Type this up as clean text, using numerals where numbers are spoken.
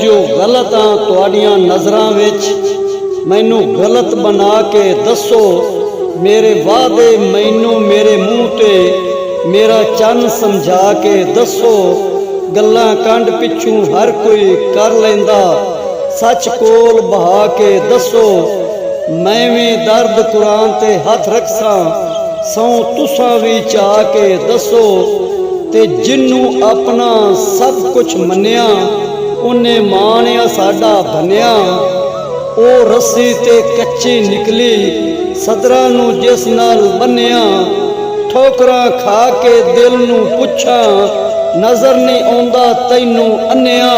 जीओ गलत हाँ तुहाड़ियां नज़रां विच, मैनू गलत बना के दसो। मेरे वादे मैनू मेरे मूँह ते मेरा चन समझा के दसो। गल्लां कंड पिछू हर कोई कर लैंदा, सच कोल बहा के दसो। मैं भी दर्द कुरान ते हथ रखसां, सौ तुसां भी चा के दसो। ते जिन्नू अपना सब कुछ मन्निया, उन्हें माणिया साडा बनिया। ओ रस्सी ते कच्ची निकली, सदरां नू जिस नाल बन्निया। ठोकरां खा के दिल नू पुछां, नज़र नहीं आउंदा तैनू अन्निया।